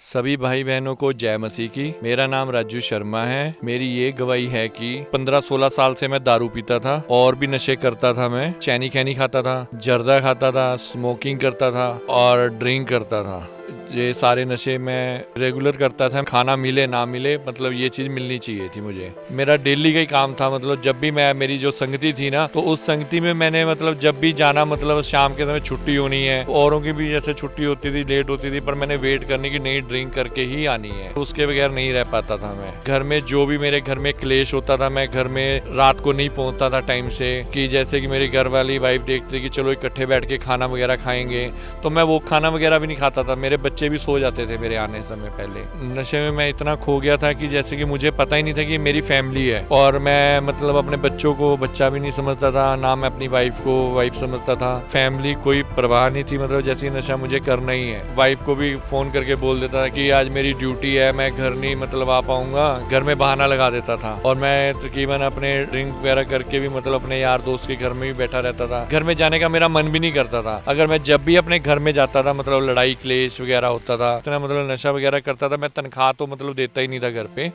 सभी भाई बहनों को जय मसीह की। मेरा नाम राजू शर्मा है। मेरी ये गवाही है कि 15-16 साल से मैं दारू पीता था और भी नशे करता था। मैं चैनी खैनी खाता था, जर्दा खाता था, स्मोकिंग करता था और ड्रिंक करता था। ये सारे नशे मैं रेगुलर करता था। खाना मिले ना मिले, मतलब ये चीज मिलनी चाहिए थी मुझे। मेरा डेली का ही काम था। मतलब जब भी मेरी जो संगति थी ना, तो उस संगति में मैंने मतलब जब भी जाना, मतलब शाम के समय छुट्टी होनी है, औरों की भी जैसे छुट्टी होती थी, लेट होती थी, पर मैंने वेट करने की नहीं, ड्रिंक करके ही आनी है। तो उसके बगैर नहीं रह पाता था मैं। घर में जो भी मेरे घर में क्लेश होता था, मैं घर में रात को नहीं पहुंचता था टाइम से, कि जैसे कि मेरी घर वाली वाइफ देखती कि चलो इकट्ठे बैठ के खाना वगैरह खाएंगे, तो मैं वो खाना वगैरह भी नहीं खाता था। मेरे बच्चे भी सो जाते थे मेरे आने समय पहले। नशे में मैं इतना खो गया था कि जैसे कि मुझे पता ही नहीं था कि मेरी फैमिली है, और मैं मतलब अपने बच्चों को बच्चा भी नहीं समझता था, ना मैं अपनी वाइफ को वाइफ समझता था। फैमिली कोई परवाह नहीं थी। मतलब जैसे नशा मुझे करना ही है। वाइफ को भी फोन करके बोल देता था कि आज मेरी ड्यूटी है, मैं घर नहीं मतलब आ पाऊंगा। घर में बहाना लगा देता था, और मैं तकरीबन अपने ड्रिंक वगैरह करके भी मतलब अपने यार दोस्त के घर में भी बैठा रहता था। घर में जाने का मेरा मन भी नहीं करता था। अगर मैं जब भी अपने घर में जाता था, मतलब लड़ाई क्लेश वगैरह होता था, इतना मतलब नशा वगैरह करता था। मैं तनख्वाह तो मतलब देता ही नहीं था घर पे।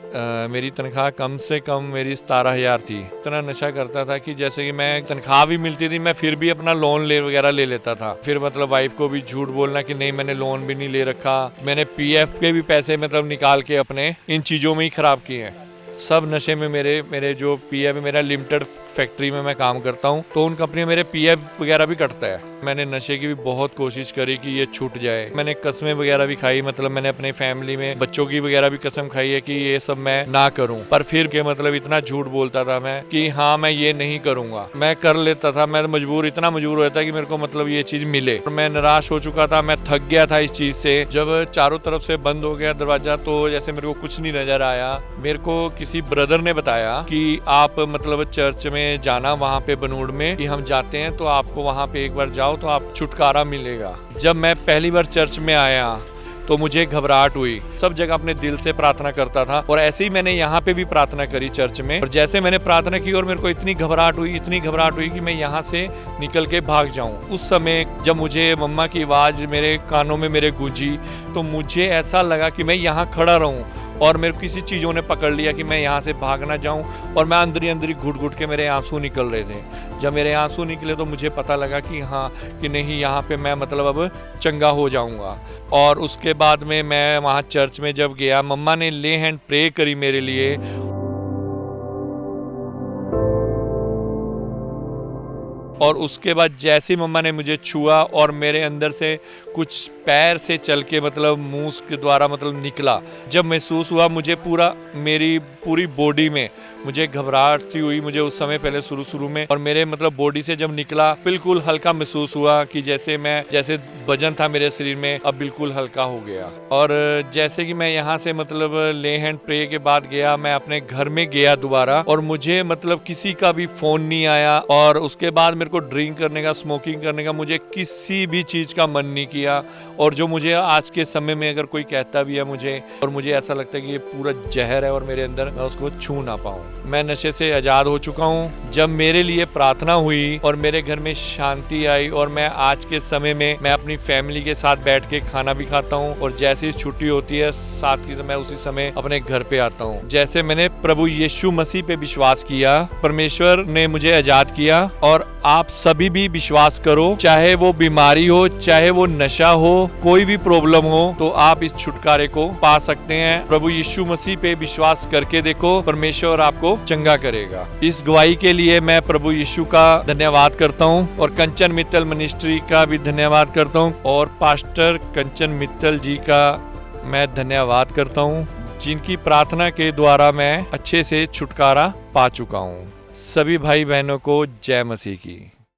मेरी तनख्वाह कम से कम मेरी 17,000 थी। इतना नशा करता था कि जैसे कि मैं तनख्वाह भी मिलती थी, मैं फिर भी अपना लोन वगैरह ले लेता था। फिर मतलब वाइफ को भी झूठ बोलना कि नहीं मैंने लोन भी नहीं ले रखा। मैंने पीएफ के भी पैसे मतलब निकाल के अपने इन चीजों में ही खराब किए हैं। सब नशे में मेरे जो पीएफ, मेरा लिमिटेड फैक्ट्री में मैं काम करता हूँ, तो उन कंपनी में मेरे पीएफ वगैरह भी कटता है। मैंने नशे की भी बहुत कोशिश करी कि ये छूट जाए। मैंने कस्में वगैरह भी खाई, मतलब मैंने अपने फैमिली में बच्चों की वगैरह भी कसम खाई है कि ये सब मैं ना करूं। पर फिर के मतलब इतना झूठ बोलता था मैं कि हाँ मैं ये नहीं करूंगा। मैं कर लेता था। मैं मजबूर, इतना मजबूर होता था कि मेरे को मतलब ये चीज मिले। मैं निराश हो चुका था, मैं थक गया था इस चीज से। जब चारों तरफ से बंद हो गया दरवाजा, तो जैसे मेरे को कुछ नहीं नजर आया। मेरे को किसी ब्रदर ने बताया कि आप मतलब चर्च में जाना, वहाँ पे बनूड़ में कि हम जाते हैं, तो आपको वहाँ पे एक बार जाओ तो आप छुटकारा मिलेगा। जब मैं पहली बार चर्च में आया तो मुझे घबराहट हुई। सब जगह अपने दिल से प्रार्थना करता था, और ऐसे ही मैंने यहाँ पे भी प्रार्थना करी चर्च में। और जैसे मैंने प्रार्थना की और मेरे को इतनी घबराहट हुई कि मैं यहाँ से निकल के भाग जाऊं। उस समय जब मुझे मम्मा की आवाज मेरे कानों में मेरे गूंजी, तो मुझे ऐसा लगा कि मैं यहाँ खड़ा रहूं, और मेरे किसी चीज़ों ने पकड़ लिया कि मैं यहाँ से भाग ना जाऊँ। और मैं अंदर ही घुट घुट के मेरे आंसू निकल रहे थे। जब मेरे आंसू निकले तो मुझे पता लगा कि हाँ कि नहीं, यहाँ पे मैं मतलब अब चंगा हो जाऊँगा। और उसके बाद में मैं वहाँ चर्च में जब गया, मम्मा ने ले हैंड प्रे करी मेरे लिए। और उसके बाद जैसे मम्मा ने मुझे छुआ और मेरे अंदर से कुछ पैर से चल के मतलब मुंह के द्वारा मतलब निकला, जब महसूस हुआ मुझे पूरा, मेरी पूरी बॉडी में मुझे घबराहट सी हुई मुझे उस समय पहले शुरू में। और मेरे मतलब बॉडी से जब निकला, बिल्कुल हल्का महसूस हुआ कि जैसे वजन था मेरे शरीर में अब बिल्कुल हल्का हो गया। और जैसे कि मैं यहाँ से मतलब ले हैंड प्रे के बाद गया, मैं अपने घर में गया दोबारा, और मुझे मतलब किसी का भी फोन नहीं आया। और उसके बाद मेरे को ड्रिंक करने का, स्मोकिंग करने का, मुझे किसी भी चीज का मन नहीं किया। और जो मुझे आज के समय में अगर कोई कहता भी है मुझे, और मुझे ऐसा लगता है कि ये पूरा जहर है और मेरे अंदर मैं उसको छू ना पाऊं। मैं नशे से आजाद हो चुका हूं। जब मेरे लिए प्रार्थना हुई और मेरे घर में शांति आई, और मैं आज के समय में मैं अपनी फैमिली के साथ बैठ के खाना भी खाता हूं, और जैसे ही छुट्टी होती है साथ ही मैं उसी समय अपने घर पे आता हूं। जैसे मैंने प्रभु यीशु मसीह पे विश्वास किया, परमेश्वर ने मुझे आजाद किया। और आप सभी भी विश्वास करो, चाहे वो बीमारी हो, चाहे वो नशा हो, कोई भी प्रॉब्लम हो, तो आप इस छुटकारे को पा सकते हैं। प्रभु यीशु मसीह पे विश्वास करके देखो, परमेश्वर आपको चंगा करेगा। इस गवाही के लिए मैं प्रभु यीशु का धन्यवाद करता हूँ, और कंचन मित्तल मिनिस्ट्री का भी धन्यवाद करता हूँ, और पास्टर कंचन मित्तल जी का मैं धन्यवाद करता हूँ, जिनकी प्रार्थना के द्वारा मैं अच्छे से छुटकारा पा चुका हूँ। सभी भाई बहनों को जय मसीह की।